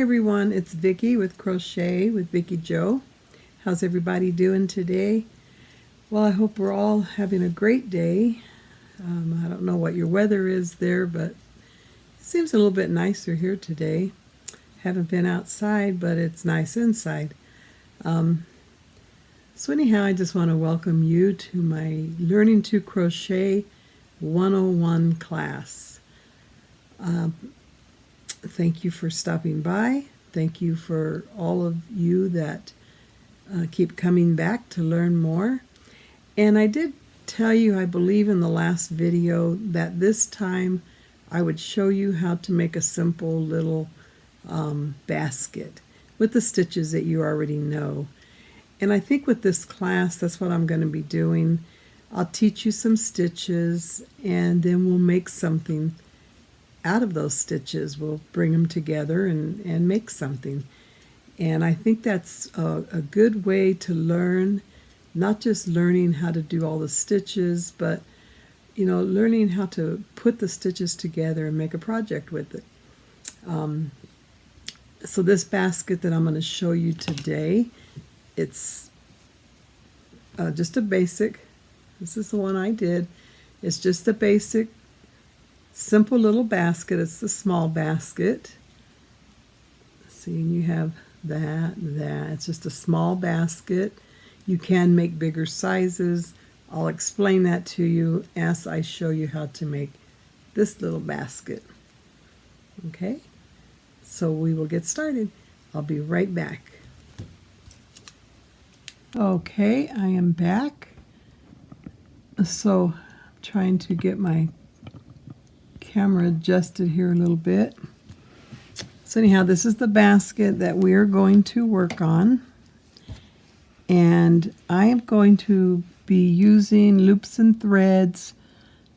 everyone, it's Vickie with Crochet with Vickie Jo. How's everybody doing today? Well, I hope we're all having a great day. I don't know what your weather is there, but it seems a little bit nicer here today. Haven't been outside, but it's nice inside. So anyhow, I just want to welcome you to my Learning to Crochet 101 class. Thank you for stopping by. Thank you for all of you that keep coming back to learn more. And I did tell you, I believe in the last video, that this time I would show you how to make a simple little basket with the stitches that you already know. And I think with this class, that's what I'm going to be doing. I'll teach you some stitches, and then we'll make something out of those stitches. We'll bring them together and make something. And I think that's a good way to learn, not just learning how to do all the stitches, but learning how to put the stitches together and make a project with it. So this basket that I'm going to show you today, it's just a basic. This is the one I did. It's just a basic simple little basket. It's the small basket. See, and you have that and that. It's just a small basket. You can make bigger sizes. I'll explain that to you as I show you how to make this little basket. Okay, so we will get started. I'll be right back. Okay, I am back. So I'm trying to get my camera adjusted here a little bit. So anyhow, this is the basket that we're going to work on, and I am going to be using loops and threads.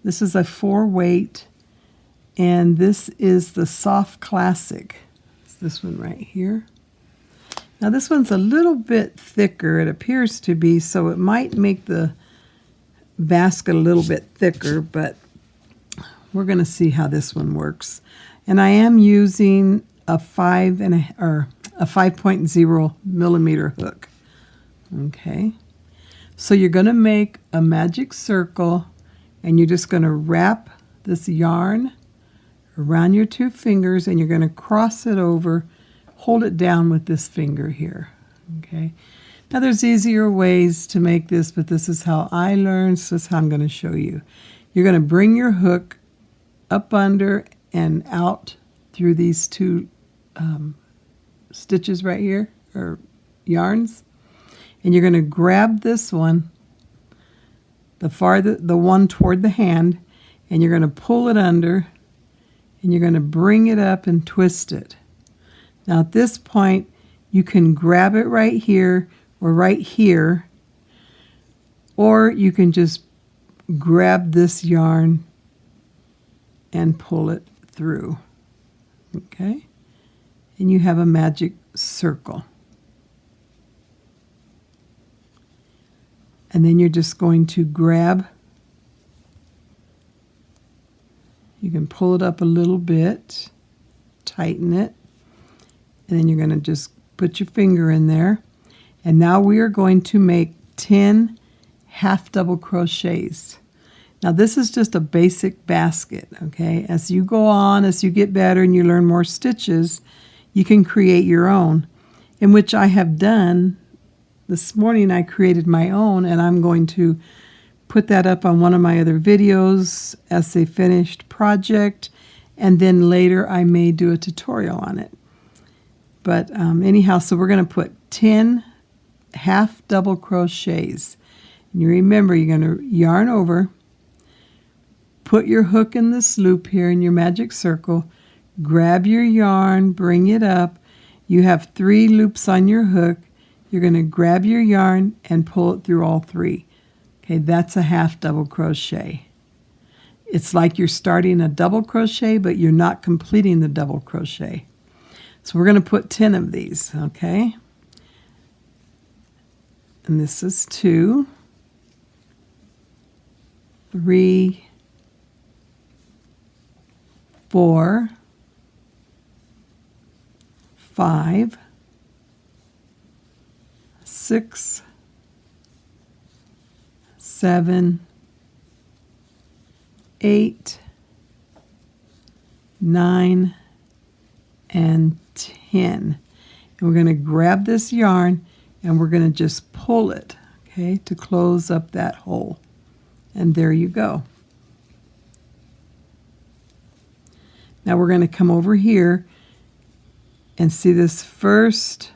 This is a 4-weight, and this is the Soft Classic. It's this one right here. Now this one's a little bit thicker, it appears to be, so it might make the basket a little bit thicker, but we're going to see how this one works. And I am using a 5.0 millimeter hook. Okay, so you're going to make a magic circle, and you're just going to wrap this yarn around your 2 fingers, and you're going to cross it over, hold it down with this finger here. Okay, now there's easier ways to make this, but this is how I learned, so this is how I'm going to show you. You're going to bring your hook up under and out through these 2 stitches right here, or yarns, and you're going to grab this one, the one toward the hand, and you're going to pull it under, and you're going to bring it up and twist it. Now at this point, you can grab it right here or right here, or you can just grab this yarn and pull it through. Okay, and you have a magic circle. And then you're just going to grab, you can pull it up a little bit, tighten it, and then you're going to just put your finger in there. And now we are going to make 10 half double crochets. Now this is just a basic basket, okay? As you go on, as you get better and you learn more stitches, you can create your own, in which I have done. This morning I created my own, and I'm going to put that up on one of my other videos as a finished project, and then later I may do a tutorial on it. But anyhow, so we're going to put 10 half double crochets. And you remember, you're going to yarn over, put your hook in this loop here in your magic circle, grab your yarn, bring it up. You have 3 loops on your hook. You're going to grab your yarn and pull it through all 3. Okay, that's a half double crochet. It's like you're starting a double crochet, but you're not completing the double crochet. So we're going to put 10 of these, okay? And this is 2, 3, 4, 5, 6, 7, 8, 9, and 10. And we're going to grab this yarn and we're going to just pull it, okay, to close up that hole. And there you go. Now we're going to come over here and see this first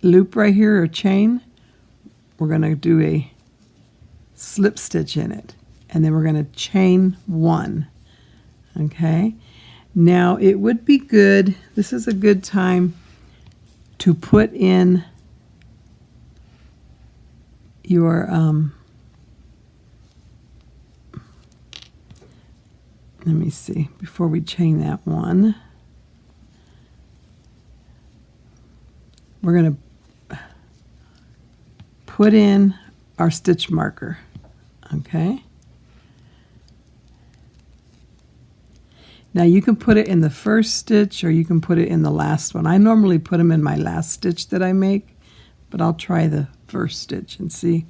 loop right here, or chain. We're going to do a slip stitch in it, and then we're going to chain 1. Okay, now it would be good, this is a good time to put in your let me see, before we chain that one, we're going to put in our stitch marker. Okay, now you can put it in the first stitch or you can put it in the last one. I normally put them in my last stitch that I make, but I'll try the first stitch and see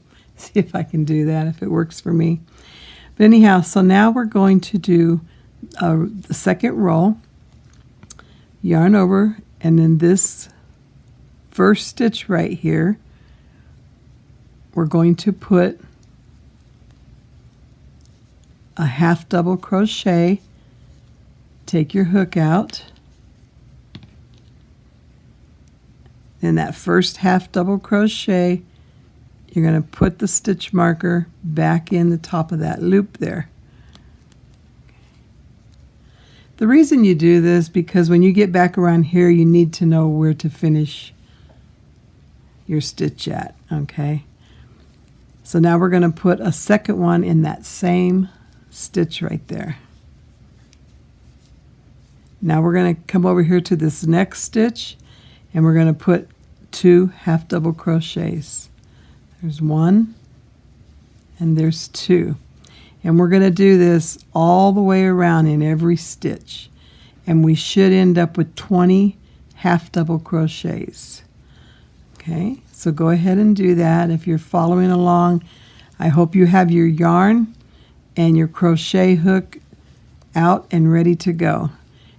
if I can do that, if it works for me. But anyhow, so now we're going to do the second row, yarn over, and then this first stitch right here, we're going to put a half double crochet, take your hook out, and that first half double crochet, you're going to put the stitch marker back in the top of that loop there. The reason you do this, because when you get back around here, you need to know where to finish your stitch at, okay? So now we're going to put a second one in that same stitch right there. Now we're going to come over here to this next stitch, and we're going to put 2 half double crochets. There's 1 and there's 2. And we're going to do this all the way around in every stitch. And we should end up with 20 half double crochets. Okay, so go ahead and do that. If you're following along, I hope you have your yarn and your crochet hook out and ready to go.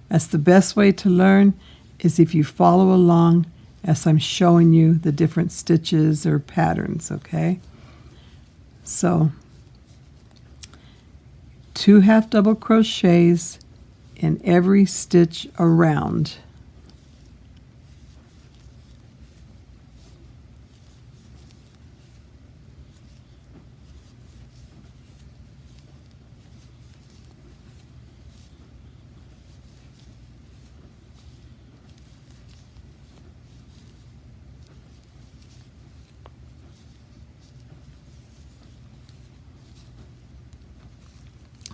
That's the best way to learn, is if you follow along as I'm showing you the different stitches or patterns, okay? So 2 half double crochets in every stitch around.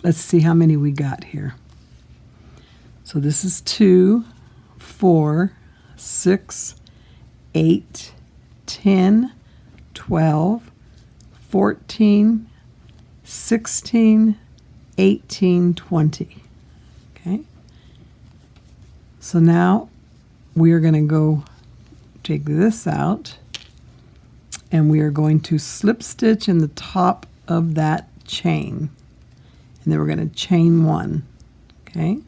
Let's see how many we got here. So this is 2, 4, 6, 8, 10, 12, 14, 16, 18, 20. Okay. So now we are going to go take this out, and we are going to slip stitch in the top of that chain. And then we're going to chain 1, okay?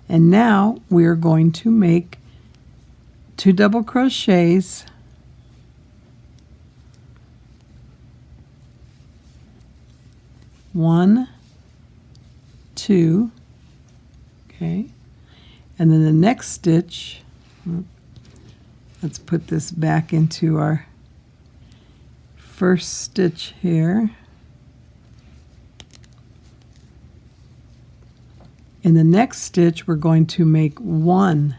And now we are going to make 2 double crochets, one, 2, okay? And then the next stitch, let's put this back into our first stitch here. In the next stitch, we're going to make 1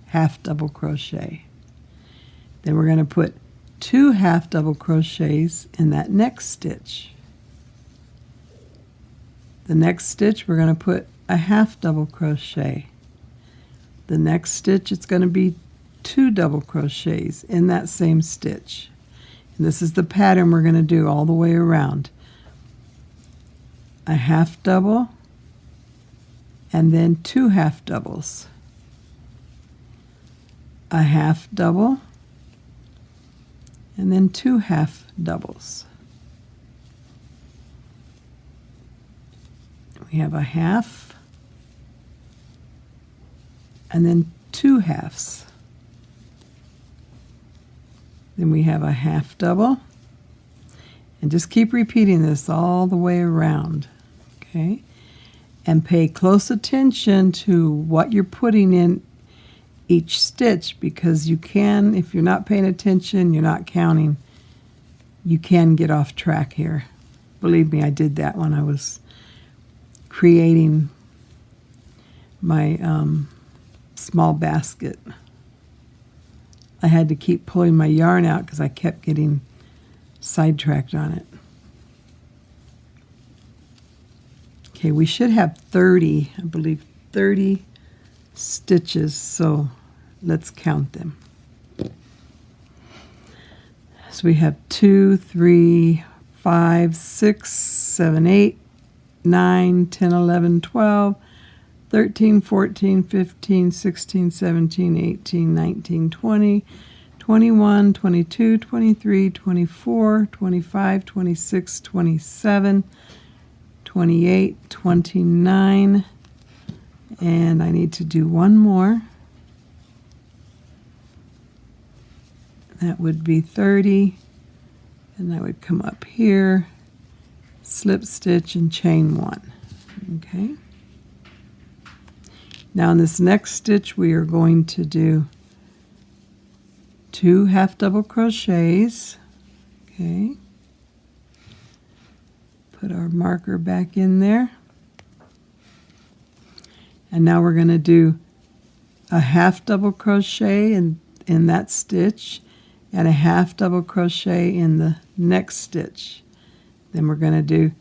half double crochet. Then we're going to put 2 half double crochets in that next stitch. The next stitch, we're going to put a half double crochet. The next stitch, it's going to be 2 double crochets in that same stitch. And this is the pattern we're going to do all the way around. A half double, and then 2 half doubles. a half double, and then 2 half doubles. We have a half, and then 2 halves. Then we have a half double, and just keep repeating this all the way around, okay? And pay close attention to what you're putting in each stitch, because you can, if you're not paying attention, you're not counting, you can get off track here. Believe me, I did that when I was creating my small basket. I had to keep pulling my yarn out because I kept getting sidetracked on it. Okay, we should have 30, I believe 30 stitches, so let's count them. So we have 2, 3, 5, 6, 7, 8, 9, 10, 11, 12, 13, 14, 15, 16, 17, 18, 19, 20, 21, 22, 23, 24, 25, 26, 27, 28, 29, and I need to do one more. That would be 30, and I would come up here, slip stitch and chain 1. Okay. Now in this next stitch we are going to do 2 half double crochets. Okay. Put our marker back in there. And now we're going to do a half double crochet in that stitch and a half double crochet in the next stitch. Then we're going to do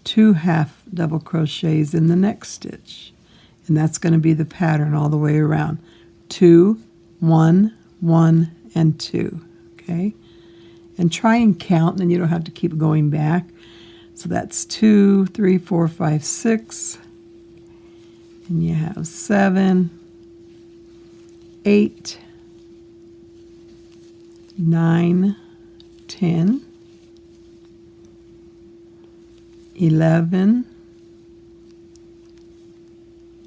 2 half double crochets in the next stitch. And that's going to be the pattern all the way around. 2, 1, 1, and 2. Okay? And try and count, and then you don't have to keep going back. So that's 2, 3, 4, 5, 6. And you have 7, 8, 9, 10, 11,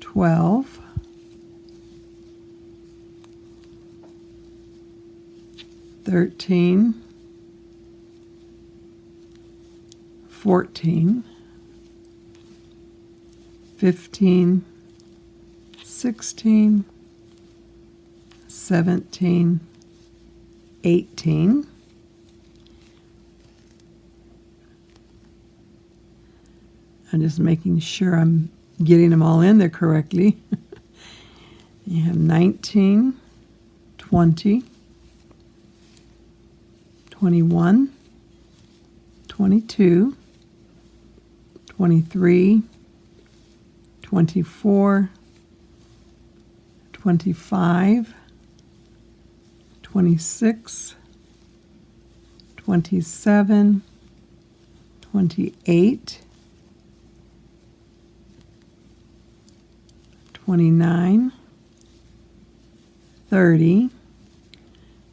12, 13, 14, 15, 16, 17, 18, I'm just making sure I'm getting them all in there correctly. You have 19, 20, 21, 22, 23, 24, 25, 26, 27, 28, 29, 30,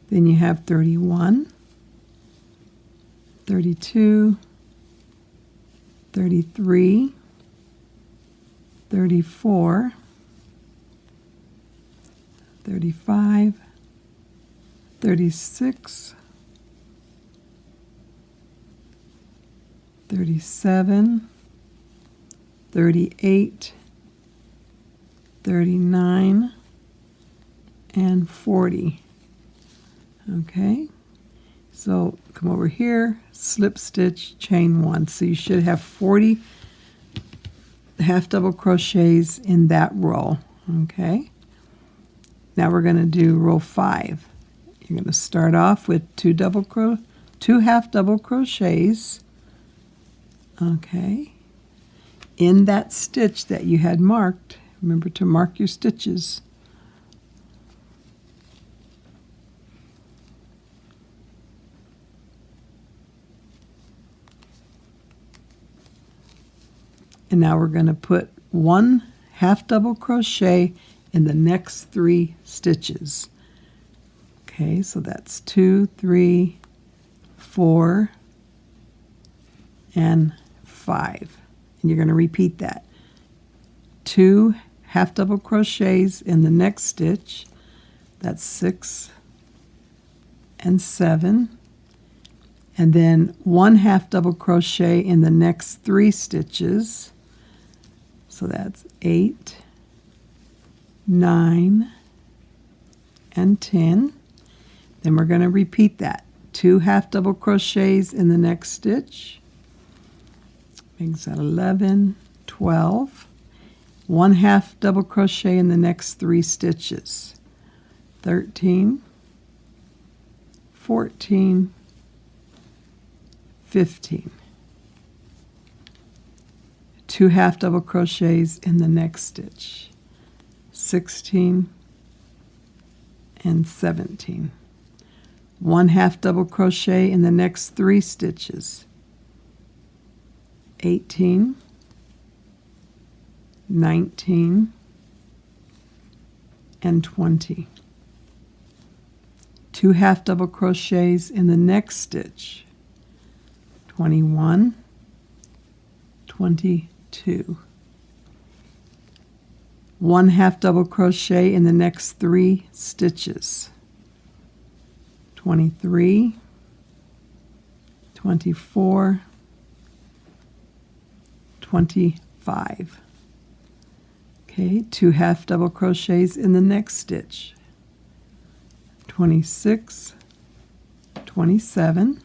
then you have 31, 32, 33, 34, 35, 36, 37, 38, 39, and 40. Okay, so come over here, slip stitch, chain 1. So you should have 40 half double crochets in that row. Okay, now we're going to do row 5. You're going to start off with 2 half double crochets. Okay, in that stitch that you had marked. Remember to mark your stitches. And now we're going to put 1 half double crochet in the next 3 stitches. Okay, so that's 2, 3, 4, and 5. And you're going to repeat that. 2 half double crochets in the next stitch. That's 6 and 7. And then 1 half double crochet in the next 3 stitches. So that's 8, 9, and 10. Then we're going to repeat that. 2 half double crochets in the next stitch. Makes that 11, 12. 1 half double crochet in the next 3 stitches. 13, 14, 15. 2 half double crochets in the next stitch. 16 and 17. 1 half double crochet in the next 3 stitches. 18, 19, and 20. 2 half double crochets in the next stitch. 21, 22. 1 half double crochet in the next 3 stitches. 23, 24, 25. Okay, 2 half double crochets in the next stitch. 26, 27.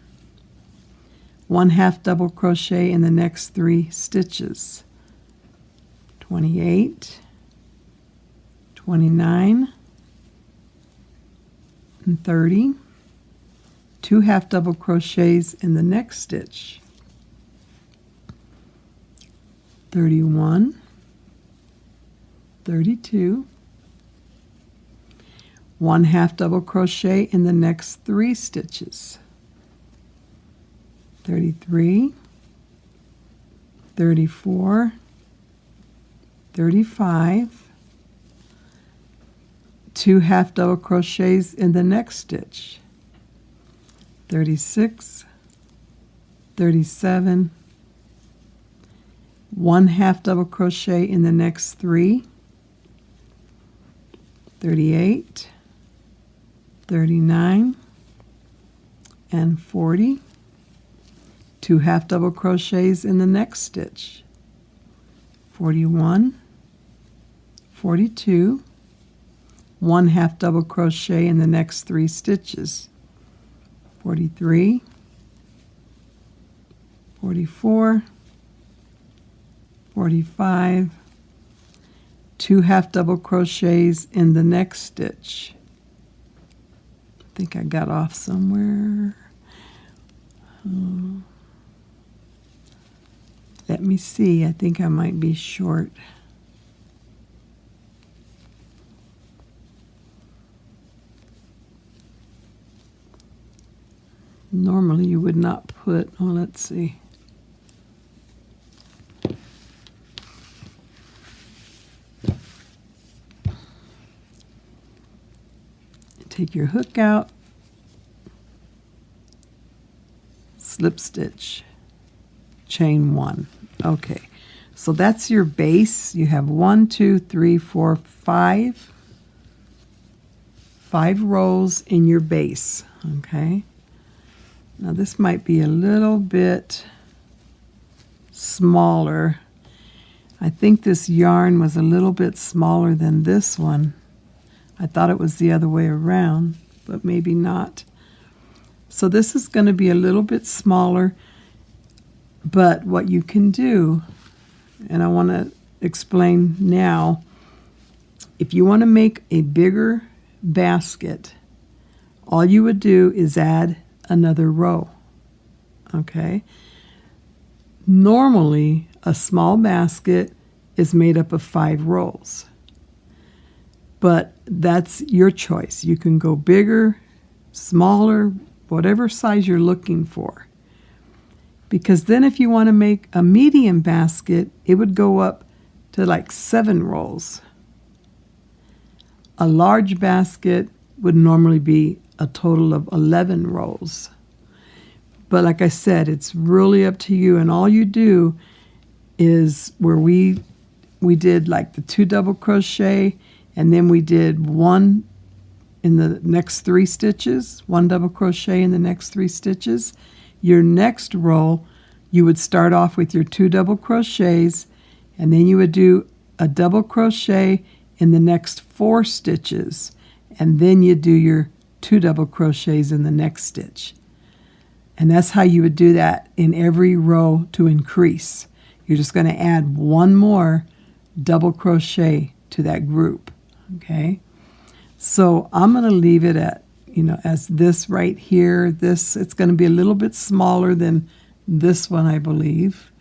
1 half double crochet in the next 3 stitches. 28, 29, and 30. 2 half double crochets in the next stitch. 31, 32. 1 half double crochet in the next 3 stitches. 33, 34, 35. 2 half double crochets in the next stitch. 36, 37. 1 half double crochet in the next 3. 38, 39, and 40. 2 half double crochets in the next stitch. 41, 42. 1 half double crochet in the next 3 stitches. 43, 44, 45. 2 half double crochets in the next stitch. I think I got off somewhere. Let me see. I think I might be short. Normally you would not put, oh, let's see. Take your hook out, slip stitch, chain 1. Okay, so that's your base. You have 1, 2, 3, 4, 5 rows in your base. Okay, now this might be a little bit smaller. I think this yarn was a little bit smaller than this one. I thought it was the other way around, but maybe not. So this is going to be a little bit smaller, but what you can do, and I want to explain now, if you want to make a bigger basket, all you would do is add another row. Okay? Normally, a small basket is made up of 5 rows. But that's your choice. You can go bigger, smaller, whatever size you're looking for. Because then if you want to make a medium basket, it would go up to like 7 rows. A large basket would normally be a total of 11 rows. But like I said, it's really up to you, and all you do is where we did like the 2 double crochet, and then we did 1 in the next 3 stitches, 1 double crochet in the next 3 stitches. Your next row, you would start off with your 2 double crochets, and then you would do a double crochet in the next 4 stitches, and then you do your 2 double crochets in the next stitch. And that's how you would do that in every row to increase. You're just going to add 1 more double crochet to that group, okay? So I'm going to leave it at, as this right here. It's going to be a little bit smaller than this one, I believe.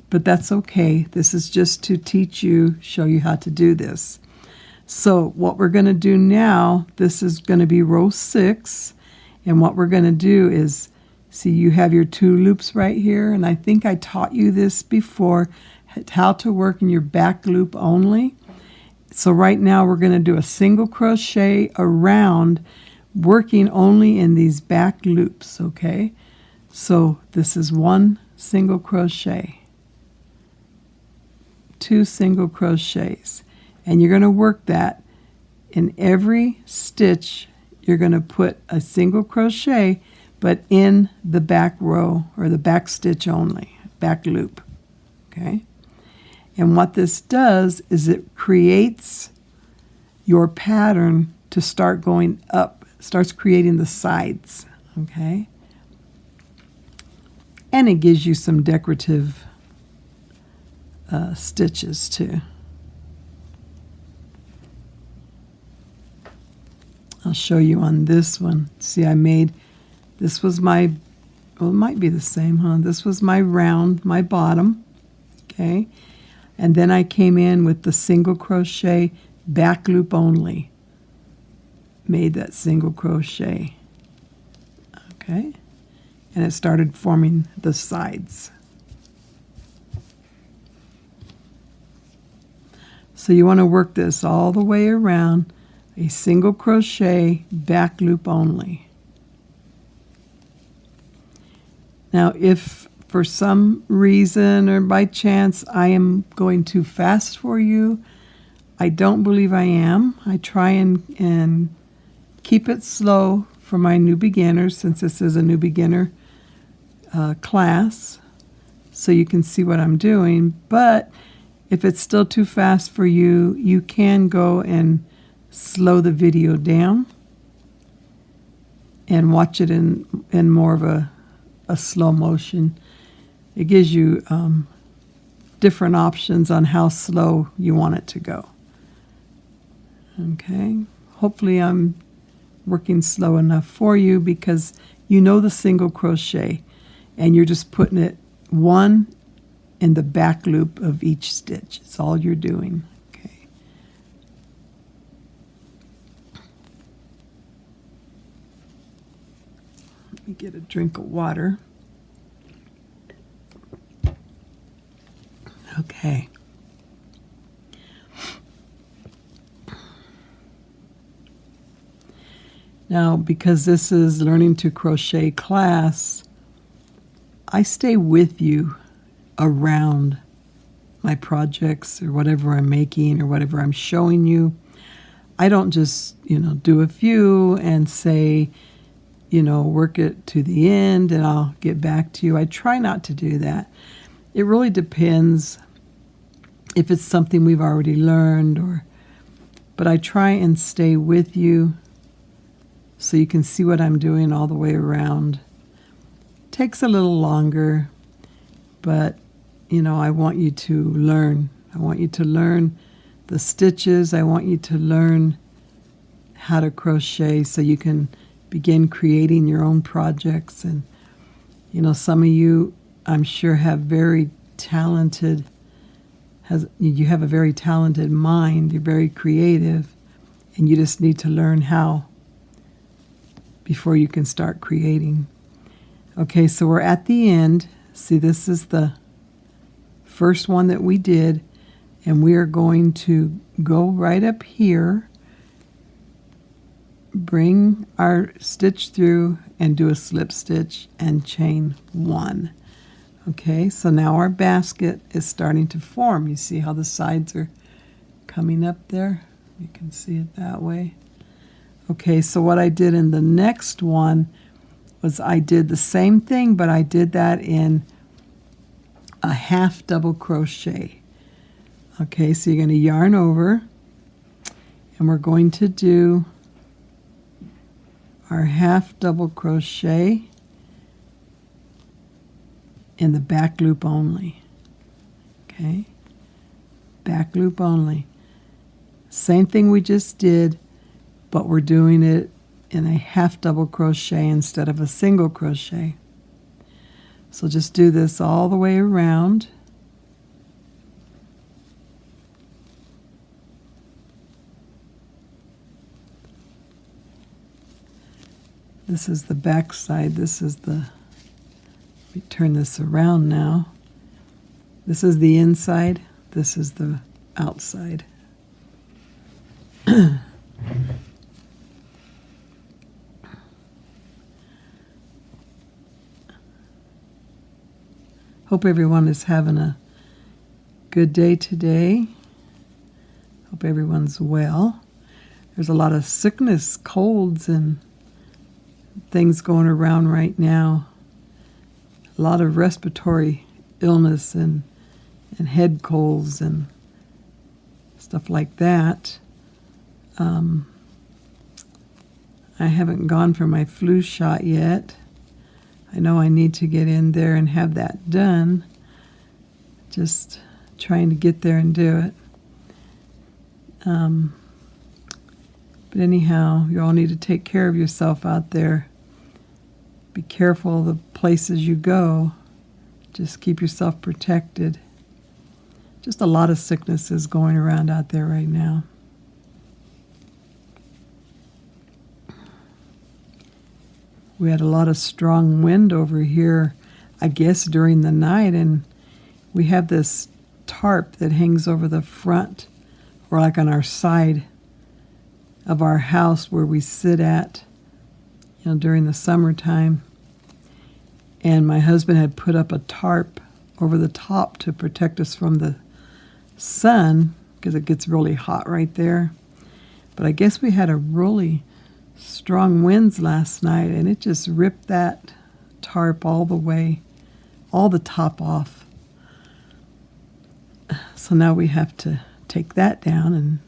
But that's okay. This is just to teach you, show you how to do this. So what we're going to do now, this is going to be row 6. And what we're going to do is, see, you have your 2 loops right here. And I think I taught you this before, how to work in your back loop only. So right now we're going to do a single crochet around, working only in these back loops, okay? So this is 1 single crochet, 2 single crochets, and you're going to work that in every stitch. You're going to put a single crochet, but in the back row or the back stitch only, back loop, okay? And what this does is it creates your pattern to start going up, starts creating the sides, okay? And it gives you some decorative stitches too. I'll show you on this one. See, this was my, well, it might be the same, huh? This was my round, my bottom, okay? And then I came in with the single crochet, back loop only. Made that single crochet, okay? And it started forming the sides. So you want to work this all the way around, a single crochet, back loop only. Now, if for some reason or by chance I am going too fast for you, I don't believe I am. I try and keep it slow for my new beginners, since this is a new beginner class, so you can see what I'm doing. But if it's still too fast for you, you can go and slow the video down and watch it in more of a slow motion. It gives you different options on how slow you want it to go. Okay, hopefully I'm working slow enough for you, because you know the single crochet and you're just putting it 1 in the back loop of each stitch. It's all you're doing. Okay. Let me get a drink of water. Okay. Now, because this is learning to crochet class, I stay with you around my projects or whatever I'm making or whatever I'm showing you. I don't just, do a few and say, work it to the end and I'll get back to you. I try not to do that. It really depends if it's something we've already learned, but I try and stay with you so you can see what I'm doing all the way around. Takes a little longer, but I want you to learn. I want you to learn the stitches. I want you to learn how to crochet so you can begin creating your own projects. And some of you, I'm sure, have a very talented mind. You're very creative, and you just need to learn how before you can start creating. Okay, so we're at the end. See, this is the first one that we did, and we are going to go right up here, bring our stitch through and do a slip stitch and chain 1. Okay, so now our basket is starting to form. You see how the sides are coming up there? You can see it that way. Okay, so what I did in the next one was I did the same thing, but I did that in a half double crochet. Okay, so you're going to yarn over, and we're going to do our half double crochet in the back loop only. Okay, back loop only. Same thing we just did, but we're doing it in a half double crochet instead of a single crochet. So just do this all the way around. This is the back side. This is the, let me turn this around now. This is the inside. This is the outside. Hope everyone is having a good day today. Hope everyone's well. There's a lot of sickness, colds, and things going around right now. A lot of respiratory illness and head colds and stuff like that. I haven't gone for my flu shot yet. I know I need to get in there and have that done. Just trying to get there and do it. But anyhow, you all need to take care of yourself out there. Be careful of the places you go. Just keep yourself protected. Just a lot of sicknesses going around out there right now. We had a lot of strong wind over here, I guess, during the night, and we have this tarp that hangs over the front, or like on our side of our house where we sit at, during the summertime. And my husband had put up a tarp over the top to protect us from the sun, because it gets really hot right there. But I guess we had a really strong winds last night, and it just ripped that tarp all the way, all the top off. So now we have to take that down and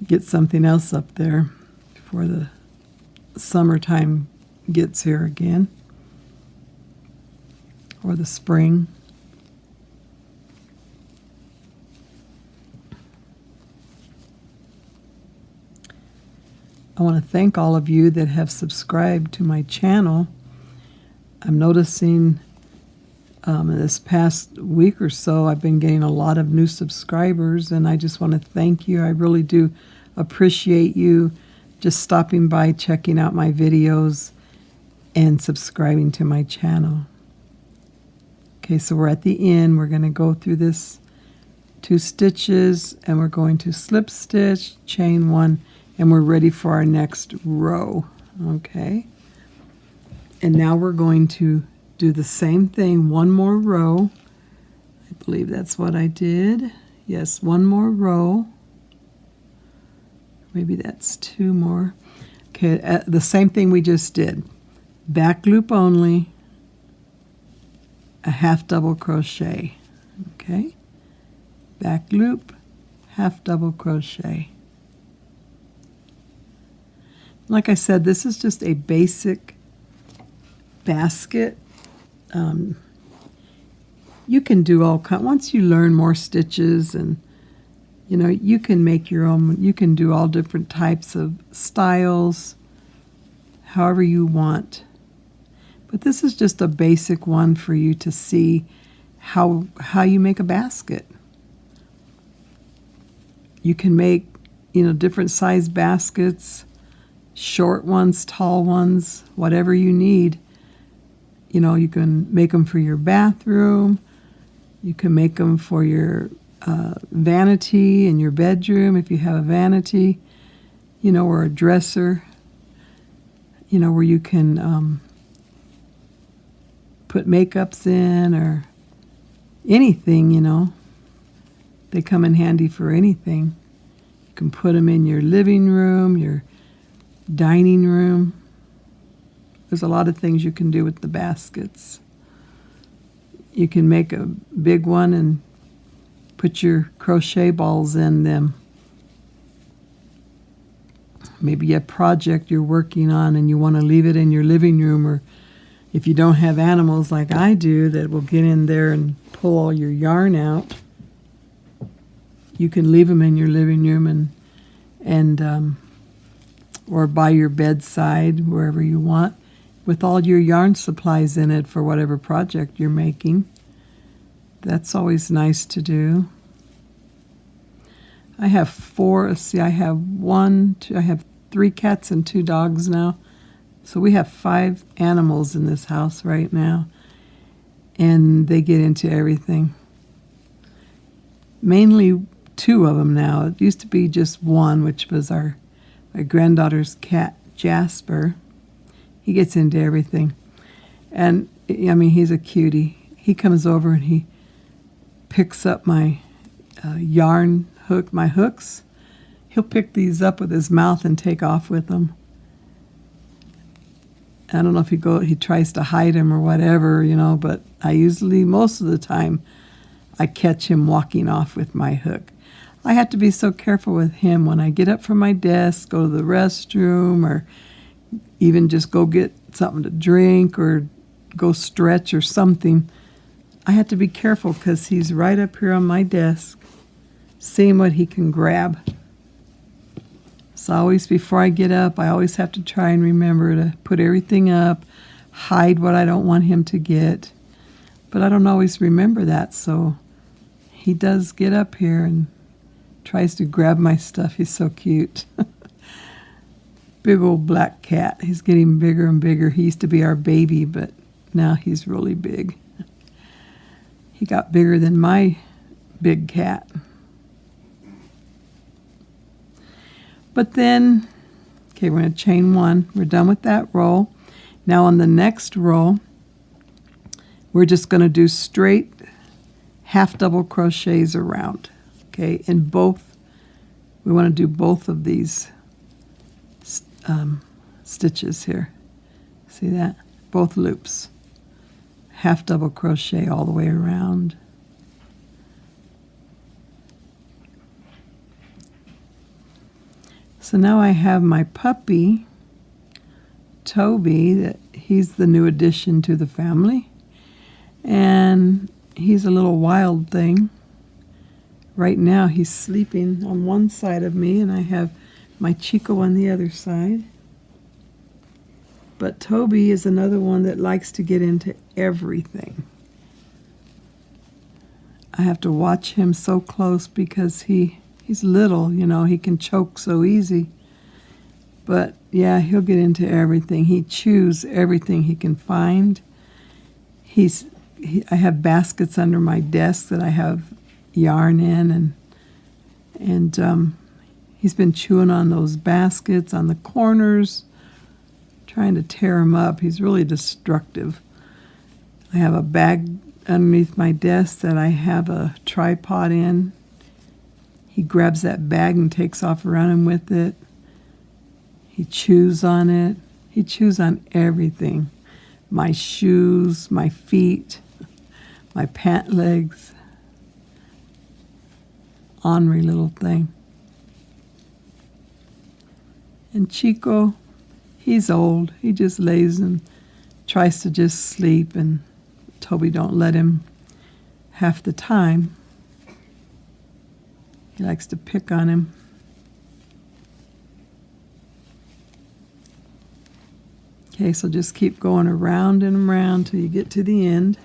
get something else up there before the summertime gets here again, or the spring. I want to thank all of you that have subscribed to my channel. I'm noticing in this past week or so, I've been getting a lot of new subscribers, and I just want to thank you. I really do appreciate you just stopping by, checking out my videos, and subscribing to my channel. Okay, so we're at the end. We're going to go through this 2 stitches, and we're going to slip stitch, chain 1, and we're ready for our next row. Okay, and now we're going to do the same thing, 1 more row. I believe that's what I did. Yes, 1 more row. Maybe that's 2 more. Okay, the same thing we just did. Back loop only, a half double crochet. Okay, back loop, half double crochet. Like I said, this is just a basic basket. You can do all kinds. Once you learn more stitches, and you can make your own. You can do all different types of styles, however you want. But this is just a basic one for you to see how you make a basket. You can make different size baskets. Short ones, tall ones, whatever you need. You can make them for your bathroom. You can make them for your vanity in your bedroom if you have a vanity. or a dresser, where you can put makeups in or anything. They come in handy for anything. You can put them in your living room, your dining room. There's a lot of things you can do with the baskets. You can make a big one and put your crochet balls in them. Maybe you have a project you're working on and you want to leave it in your living room, or if you don't have animals like I do that will get in there and pull all your yarn out, you can leave them in your living room and or by your bedside, wherever you want, with all your yarn supplies in it for whatever project you're making. That's always nice to do. I have I have 3 cats and 2 dogs now. So we have 5 animals in this house right now. And they get into everything. Mainly 2 of them now. It used to be just 1, which was my granddaughter's cat, Jasper. He gets into everything. And, he's a cutie. He comes over and he picks up my yarn hook, my hooks. He'll pick these up with his mouth and take off with them. I don't know if he tries to hide him or whatever, but I usually, most of the time, I catch him walking off with my hook. I have to be so careful with him when I get up from my desk, go to the restroom, or even just go get something to drink or go stretch or something. I have to be careful because he's right up here on my desk, seeing what he can grab. So always, before I get up, I always have to try and remember to put everything up, hide what I don't want him to get. But I don't always remember that, so he does get up here and tries to grab my stuff. He's so cute. Big old black cat. He's getting bigger and bigger. He used to be our baby, but now he's really big. He got bigger than my big cat. But then, okay, we're going to chain 1. We're done with that row. Now on the next row, we're just going to do straight half double crochets around. Okay, in both, we want to do both of these stitches here. See that? Both loops. Half double crochet all the way around. So now I have my puppy, Toby, he's the new addition to the family. And he's a little wild thing. Right now he's sleeping on one side of me and I have my Chico on the other side. But Toby is another one that likes to get into everything. I have to watch him so close because he's little, he can choke so easy. But yeah, he'll get into everything. He chews everything he can find. I have baskets under my desk that I have yarn in, and he's been chewing on those baskets on the corners, trying to tear them up. He's really destructive. I have a bag underneath my desk that I have a tripod in. He grabs that bag and takes off running with it. He chews on it. He chews on everything. My shoes, my feet, my pant legs. Ornery little thing. And Chico, he's old. He just lays and tries to just sleep, and Toby don't let him half the time. He likes to pick on him. Okay, so just keep going around and around till you get to the end.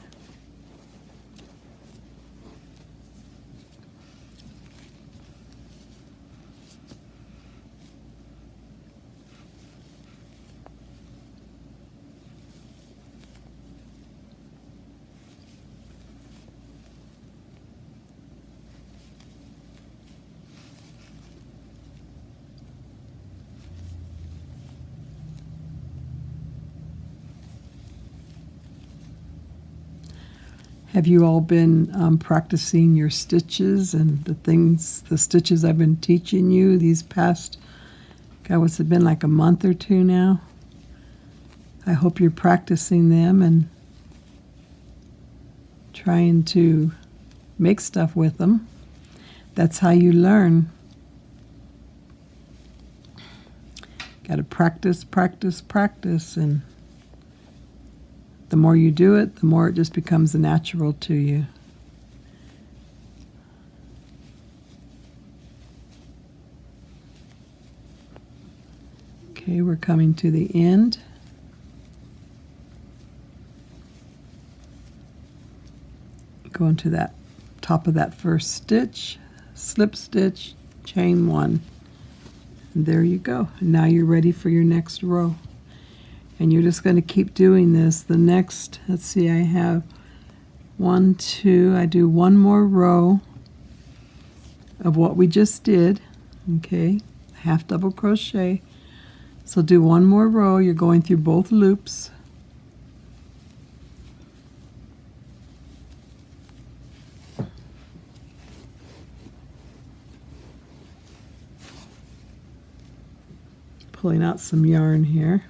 Have you all been practicing your stitches and the stitches I've been teaching you these past, God, what's it been, like a month or two now? I hope you're practicing them and trying to make stuff with them. That's how you learn. Got to practice, practice, practice, and the more you do it, the more it just becomes natural to you. Okay, we're coming to the end. Go into that top of that first stitch, slip stitch, chain one. And there you go. And now you're ready for your next row. And you're just going to keep doing this. The next, let's see, I have 1, 2, I do one more row of what we just did. Okay, half double crochet. So do one more row. You're going through both loops. Pulling out some yarn here.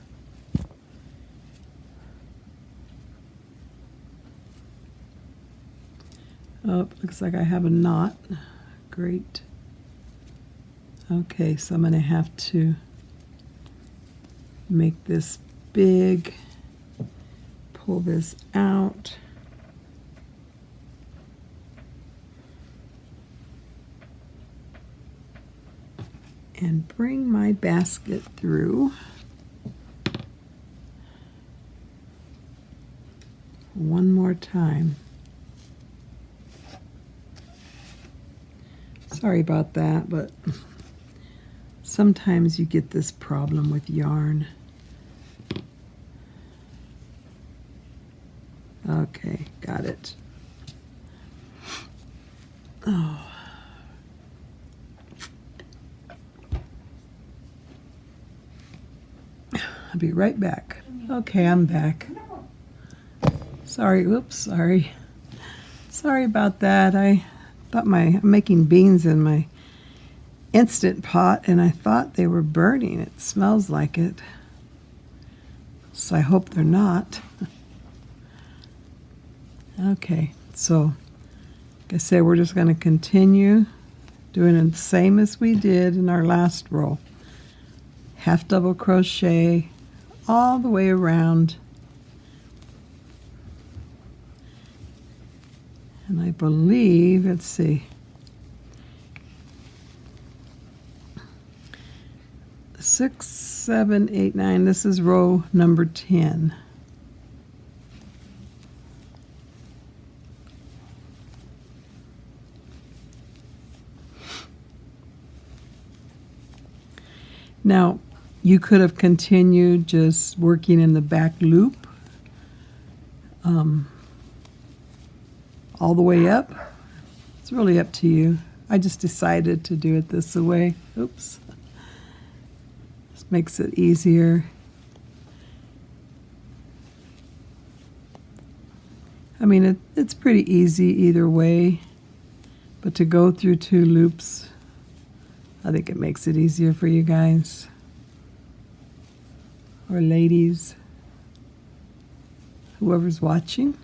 Oh, looks like I have a knot. Great. Okay, so I'm going to have to make this big, pull this out. And bring my basket through. One more time. Sorry about that, but sometimes you get this problem with yarn. Okay, got it. Oh. I'll be right back. Okay, I'm back. Sorry, oops, sorry. Sorry about that. I thought I'm making beans in my Instant Pot, and I thought they were burning. It smells like it. So I hope they're not. Okay, so like I said, we're just going to continue doing the same as we did in our last row. Half double crochet all the way around. And I believe, let's see, 6, 7, 8, 9. This is row number 10. Now, you could have continued just working in the back loop all the way up. It's really up to you. I just decided to do it this way. Oops. This makes it easier. I mean, it's pretty easy either way, but to go through 2 loops, I think it makes it easier for you guys. Or ladies, whoever's watching.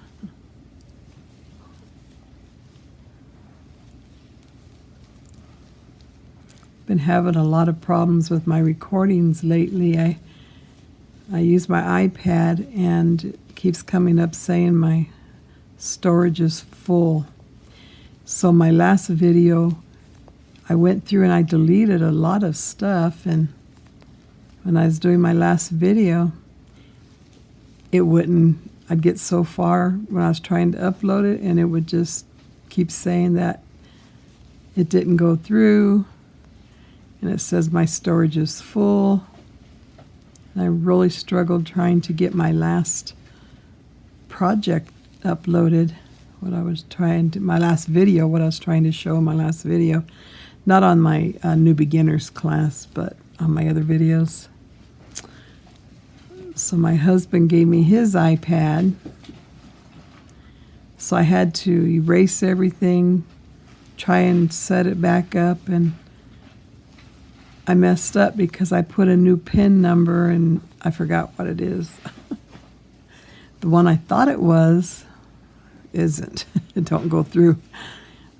Been having a lot of problems with my recordings lately. I use my iPad and it keeps coming up saying my storage is full. So my last video, I went through and I deleted a lot of stuff, and when I was doing my last video, it wouldn't, I'd get so far when I was trying to upload it, and it would just keep saying that it didn't go through, and it says my storage is full. And I really struggled trying to get my last project uploaded, my last video, what I was trying to show in my last video. Not on my new beginners class, but on my other videos. So my husband gave me his iPad. So I had to erase everything, try and set it back up, and I messed up because I put a new PIN number and I forgot what it is. The one I thought it was isn't. It don't go through.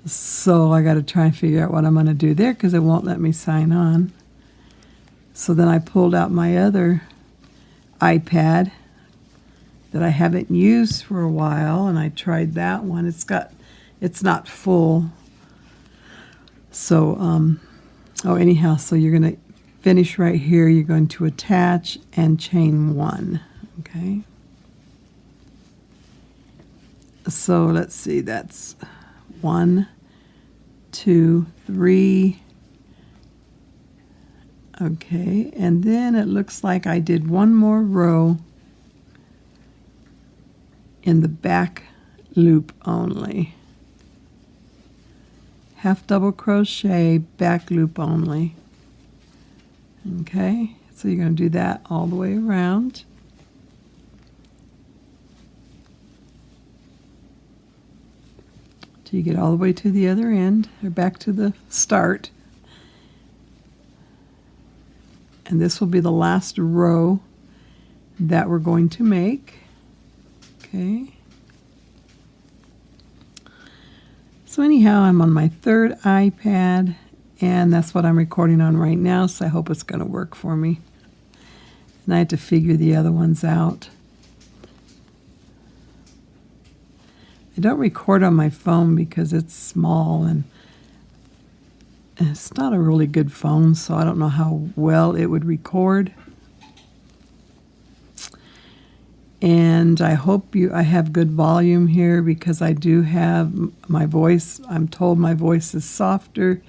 So I got to try and figure out what I'm going to do there because it won't let me sign on. So then I pulled out my other iPad that I haven't used for a while, and I tried that one. It's not full. So, anyhow, so you're going to finish right here. You're going to attach and chain one, okay? So let's see, that's 1, 2, 3. Okay, and then it looks like I did one more row in the back loop only. Half double crochet, back loop only. Okay, so you're going to do that all the way around. So you get all the way to the other end, or back to the start. And this will be the last row that we're going to make. Okay. So anyhow, I'm on my third iPad, and that's what I'm recording on right now, so I hope it's going to work for me. And I had to figure the other ones out. I don't record on my phone because it's small and it's not a really good phone, so I don't know how well it would record. And I hope I have good volume here because I do have my voice. I'm told my voice is softer,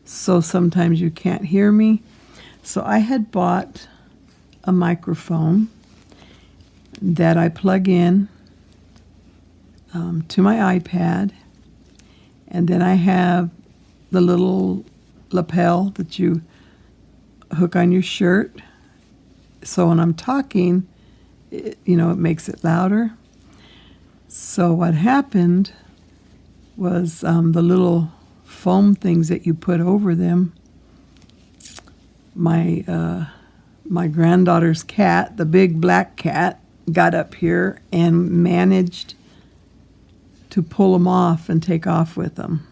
so sometimes you can't hear me. So I had bought a microphone that I plug in to my iPad, and then I have the little lapel that you hook on your shirt, so when I'm talking, it makes it louder. So what happened was the little foam things that you put over them, my granddaughter's cat, the big black cat, got up here and managed to pull them off and take off with them.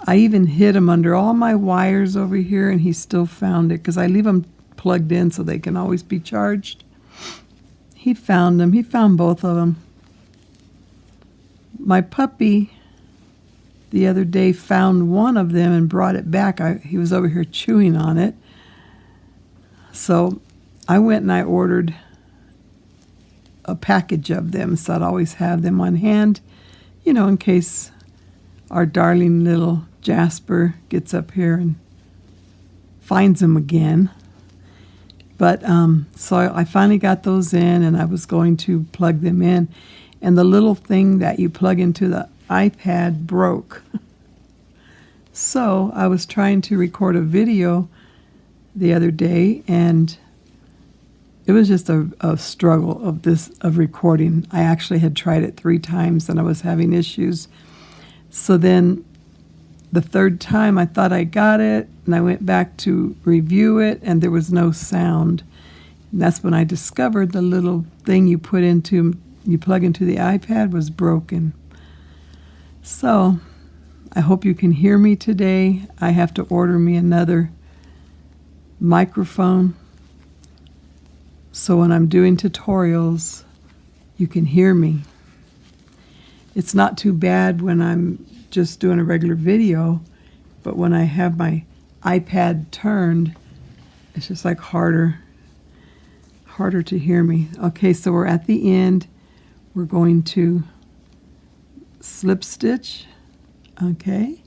I even hid him under all my wires over here, and he still found it because I leave them plugged in so they can always be charged. He found them. He found both of them. My puppy the other day found one of them and brought it back. He was over here chewing on it. So I went and I ordered a package of them, so I'd always have them on hand, in case our darling little Jasper gets up here and finds them again. But so I finally got those in, and I was going to plug them in, and the little thing that you plug into the iPad broke. So I was trying to record a video the other day, and it was just a struggle of recording. I actually had tried it 3 times, and I was having issues. So then the third time I thought I got it, and I went back to review it, and there was no sound. And that's when I discovered the little thing you plug into the iPad was broken. So I hope you can hear me today. I have to order me another microphone, so when I'm doing tutorials, you can hear me. It's not too bad when I'm just doing a regular video, but when I have my iPad turned, it's just like harder to hear me. Okay, so we're at the end. We're going to slip stitch, okay,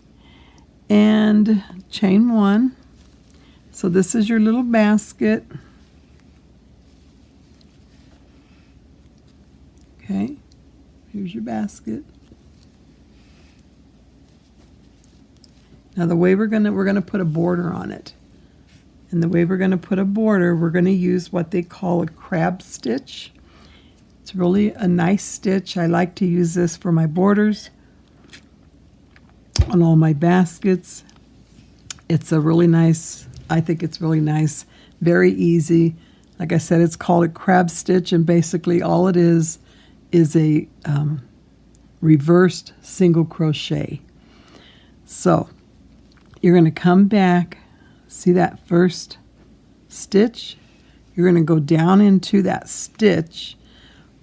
and chain 1. So this is your little basket. Okay, here's your basket. Now the way we're gonna put a border on it. And the way we're gonna put a border, we're gonna use what they call a crab stitch. It's really a nice stitch. I like to use this for my borders on all my baskets. It's a really nice, I think it's really nice, very easy. Like I said, it's called a crab stitch, and basically all it is a reversed single crochet. So you're going to come back, see that first stitch? You're going to go down into that stitch,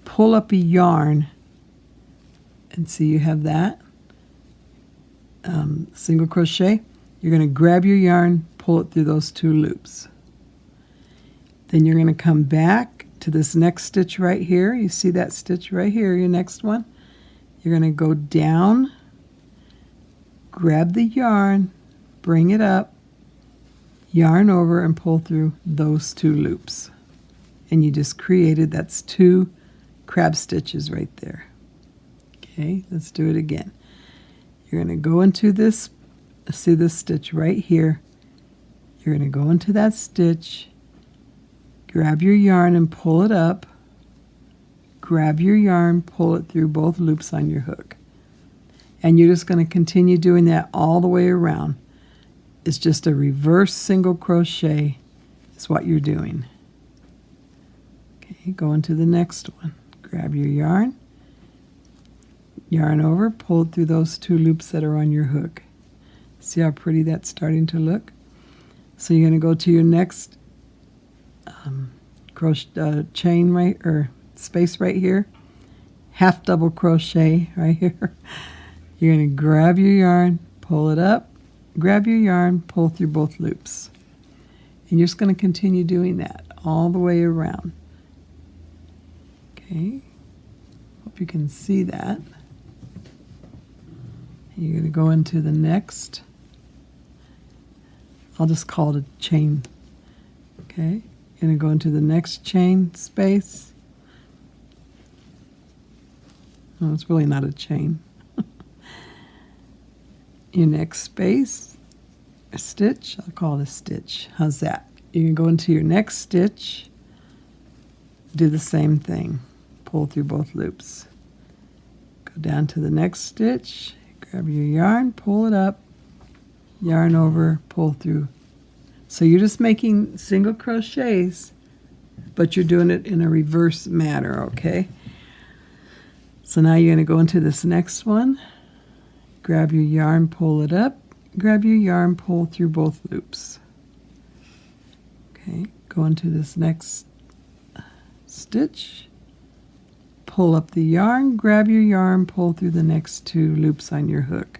pull up a yarn, and see you have that single crochet. You're going to grab your yarn, pull it through those 2 loops. Then you're going to come back to this next stitch right here. You see that stitch right here, your next one? You're going to go down, grab the yarn, bring it up, yarn over, and pull through those 2 loops. And you just created, that's 2 crab stitches right there. Okay, let's do it again. You're going to go into this, see this stitch right here. You're going to go into that stitch, grab your yarn and pull it up, grab your yarn, pull it through both loops on your hook. And you're just going to continue doing that all the way around. It's just a reverse single crochet is what you're doing. Okay, go into the next one. Grab your yarn, yarn over, pull it through those 2 loops that are on your hook. See how pretty that's starting to look? So you're going to go to your next chain right, or space right here, half double crochet right here. You're going to grab your yarn, pull it up, grab your yarn, pull through both loops. And you're just going to continue doing that all the way around. Okay, hope you can see that. You're going to go into the next, I'll just call it a chain. Okay, you're going to go into the next chain space. No, it's really not a chain. Your next space, a stitch, I'll call it a stitch. How's that? You can go into your next stitch, do the same thing, pull through both loops. Go down to the next stitch, grab your yarn, pull it up, yarn over, pull through. So you're just making single crochets, but you're doing it in a reverse manner, okay? So now you're going to go into this next one, grab your yarn, pull it up, grab your yarn, pull through both loops. Okay, go into this next stitch, pull up the yarn, grab your yarn, pull through the next 2 loops on your hook.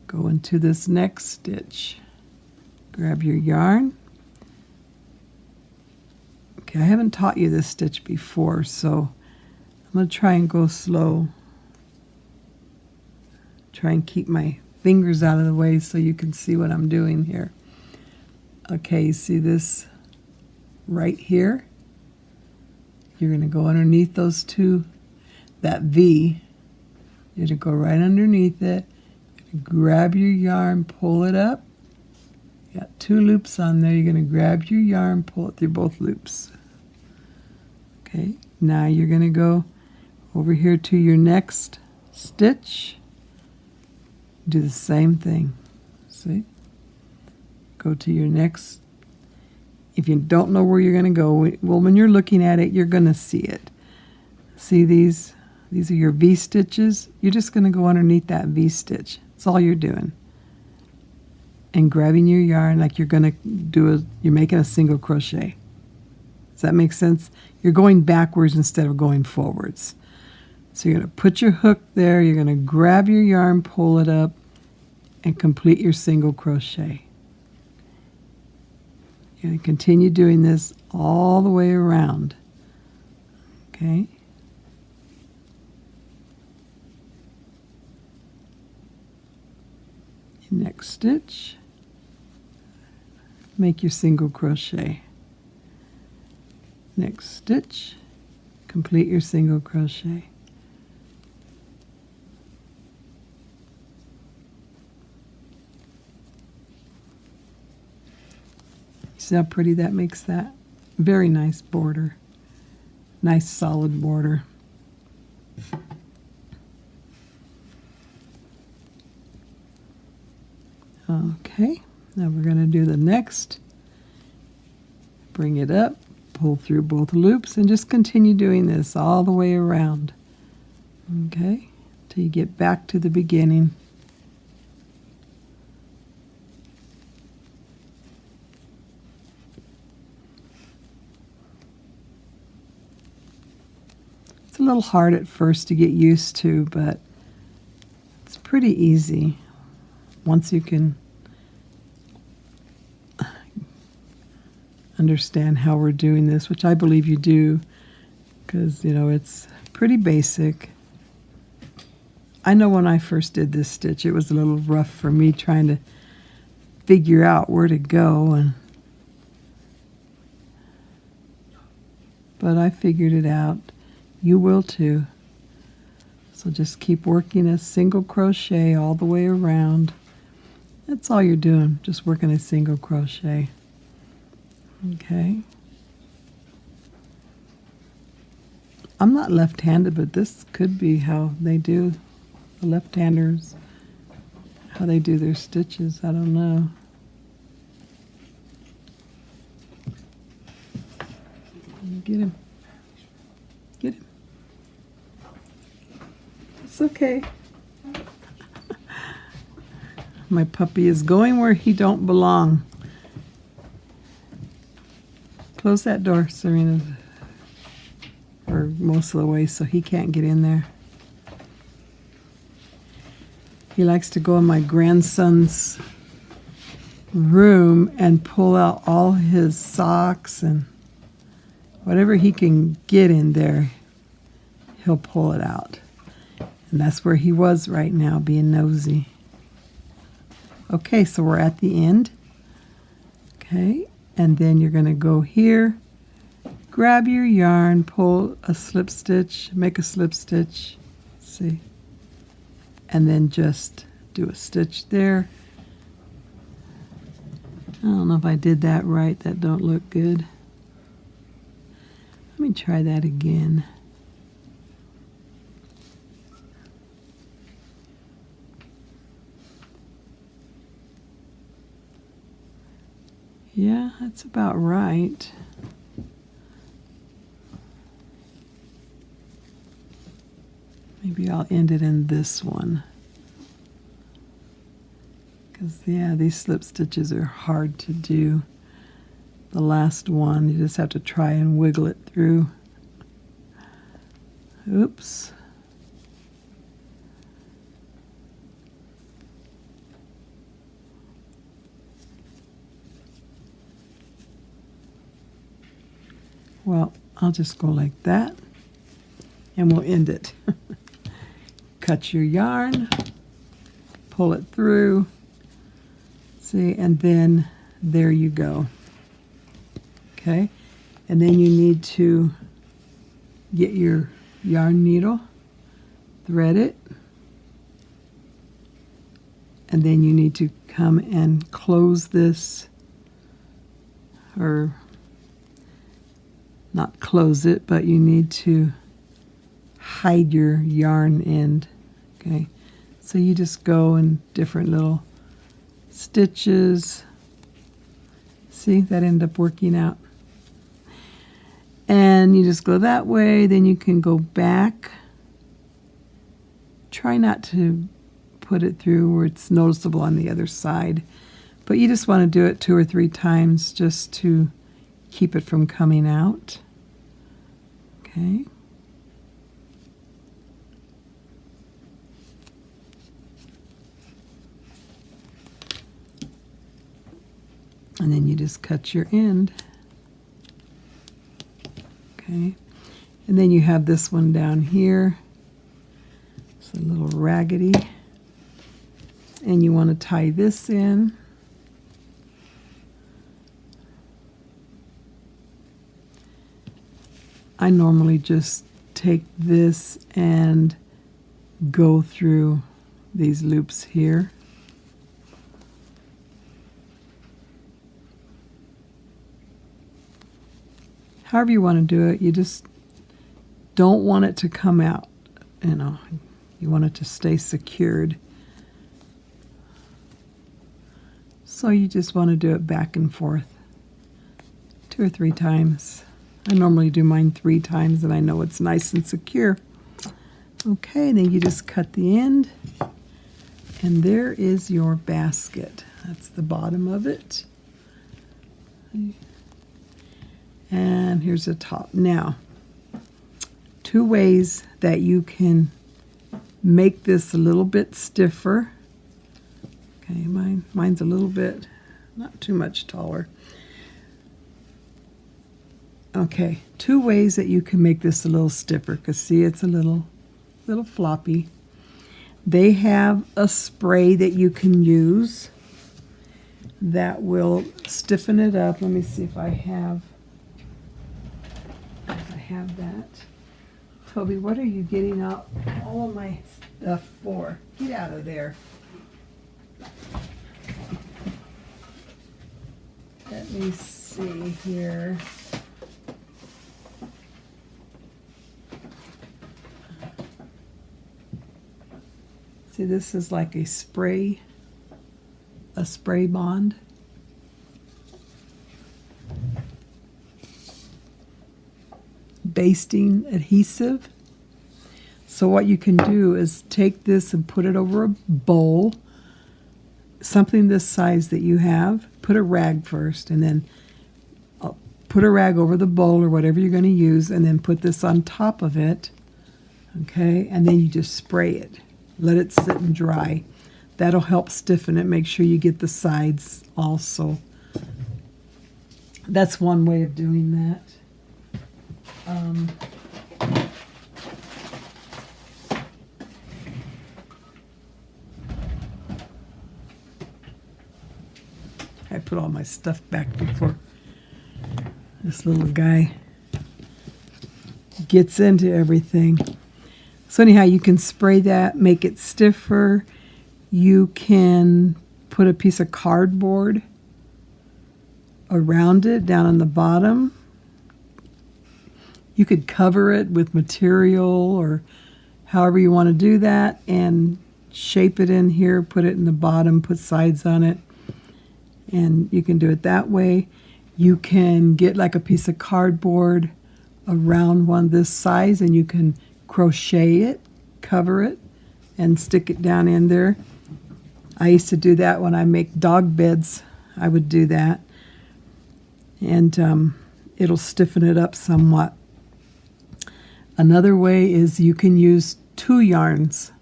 Go into this next stitch, grab your yarn. Okay, I haven't taught you this stitch before, so I'm going to try and go slow. Try and keep my fingers out of the way so you can see what I'm doing here. Okay, you see this right here? You're going to go underneath those 2, that V. You're going to go right underneath it. Grab your yarn, pull it up. You got 2 loops on there. You're going to grab your yarn, pull it through both loops. Okay, now you're going to go over here to your next stitch. Do the same thing. See? Go to your next. If you don't know where you're going to go, well, when you're looking at it, you're going to see it. See these? These are your V stitches. You're just going to go underneath that V stitch. That's all you're doing. And grabbing your yarn like you're going to do you're making a single crochet. Does that make sense? You're going backwards instead of going forwards. So you're going to put your hook there. You're going to grab your yarn, pull it up, and complete your single crochet. You're going to continue doing this all the way around. Okay? Next stitch, make your single crochet. Next stitch, complete your single crochet. See how pretty that makes that? Very nice border. Nice solid border. Okay, now we're going to do the next. Bring it up, pull through both loops, and just continue doing this all the way around. Okay, till you get back to the beginning. It's a little hard at first to get used to, but it's pretty easy once you can understand how we're doing this, which I believe you do, because, you know, it's pretty basic. I know when I first did this stitch, it was a little rough for me trying to figure out where to go, but I figured it out. You will too. So just keep working a single crochet all the way around. That's all you're doing, just working a single crochet. Okay. I'm not left-handed, but this could be how they do, the left-handers, how they do their stitches. I don't know. Get him. Get him. It's okay. My puppy is going where he don't belong. Close that door, Serena, or most of the way, so he can't get in there. He likes to go in my grandson's room and pull out all his socks and whatever he can get in there, he'll pull it out. And that's where he was right now, being nosy. Okay, so we're at the end. Okay, and then you're going to go here, grab your yarn, pull a slip stitch, make a slip stitch, see, and then just do a stitch there. I don't know if I did that right. That don't look good. Let me try that again. Yeah, that's about right. Maybe I'll end it in this one. Because, yeah, these slip stitches are hard to do. The last one, you just have to try and wiggle it through. Oops. Well, I'll just go like that, and we'll end it. Cut your yarn, pull it through, see, and then there you go. Okay, and then you need to get your yarn needle, thread it, and then you need to come and close this, or not close it, but you need to hide your yarn end. Okay, so you just go in different little stitches. See, that ended up working out. And you just go that way, then you can go back. Try not to put it through where it's noticeable on the other side, but you just want to do it 2 or 3 times just to keep it from coming out. Okay. And then you just cut your end. Okay. And then you have this one down here. It's a little raggedy. And you want to tie this in. I normally just take this and go through these loops here. However you want to do it, you just don't want it to come out, you know, you want it to stay secured. So you just want to do it back and forth 2 or 3 times. I normally do mine 3 times, and I know it's nice and secure. Okay, then you just cut the end, and there is your basket. That's the bottom of it. And here's the top. Now, 2 ways that you can make this a little bit stiffer. Okay, mine's a little bit, not too much taller. Okay, 2 ways that you can make this a little stiffer, because see, it's a little floppy. They have a spray that you can use that will stiffen it up. Let me see if I have that. Toby, what are you getting out all of my stuff for? Get out of there. Let me see here. See, this is like a spray bond. Basting adhesive. So what you can do is take this and put it over a bowl, something this size that you have. Put a rag first, and then put a rag over the bowl or whatever you're going to use, and then put this on top of it. Okay, and then you just spray it. Let it sit and dry. That'll help stiffen it. Make sure you get the sides also. That's one way of doing that. I put all my stuff back before this little guy gets into everything. So anyhow, you can spray that, make it stiffer. You can put a piece of cardboard around it down on the bottom. You could cover it with material or however you want to do that, and shape it in here, put it in the bottom, put sides on it, and you can do it that way. You can get like a piece of cardboard around one this size, and you can crochet it, cover it, and stick it down in there. I used to do that when I make dog beds. I would do that, and it'll stiffen it up somewhat. Another way is you can use 2 yarns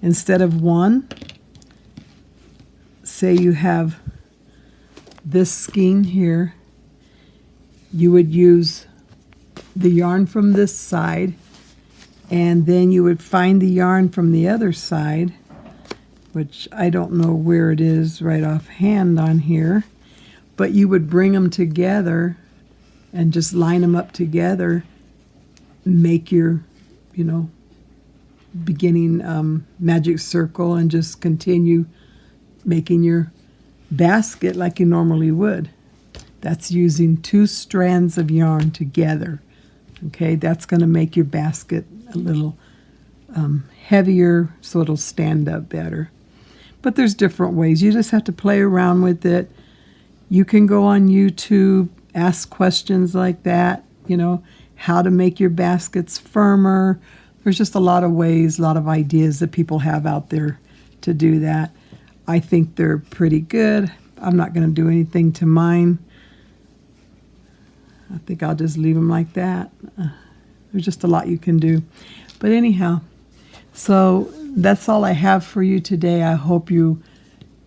instead of 1. Say you have this skein here, you would use the yarn from this side, and then you would find the yarn from the other side, which I don't know where it is right offhand on here, but you would bring them together and just line them up together, make your, beginning magic circle, and just continue making your basket like you normally would. That's using 2 strands of yarn together. Okay, that's going to make your basket a little heavier, so it'll stand up better. But there's different ways. You just have to play around with it. You can go on YouTube, ask questions like that, how to make your baskets firmer. There's just a lot of ways, a lot of ideas that people have out there to do that. I think they're pretty good. I'm not going to do anything to mine. I think I'll just leave them like that. There's just a lot you can do. But anyhow, so that's all I have for you today. I hope you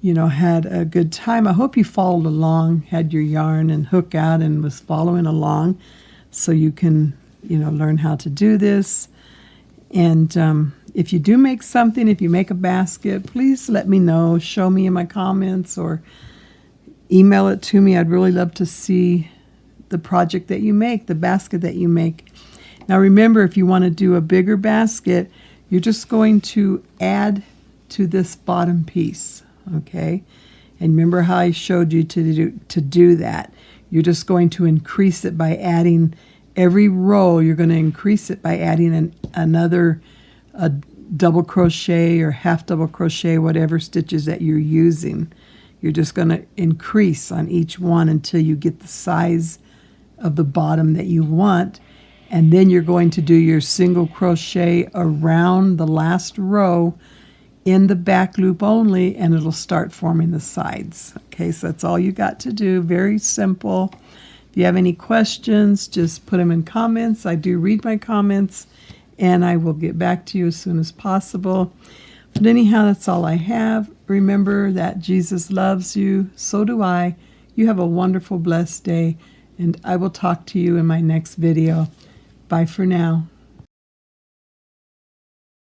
had a good time. I hope you followed along, had your yarn and hook out and was following along, so you can, learn how to do this. And if you do make something, if you make a basket, please let me know. Show me in my comments or email it to me. I'd really love to see the project that you make, the basket that you make. Now remember, if you want to do a bigger basket, you're just going to add to this bottom piece, okay? And remember how I showed you to do that. You're just going to increase it by adding every row. You're going to increase it by adding another double crochet or half double crochet, whatever stitches that you're using. You're just going to increase on each one until you get the size of the bottom that you want. And then you're going to do your single crochet around the last row in the back loop only, and it'll start forming the sides. Okay, so that's all you got to do. Very simple. If you have any questions, just put them in comments. I do read my comments, and I will get back to you as soon as possible. But anyhow, that's all I have. Remember that Jesus loves you. So do I. You have a wonderful, blessed day, and I will talk to you in my next video. Bye for now.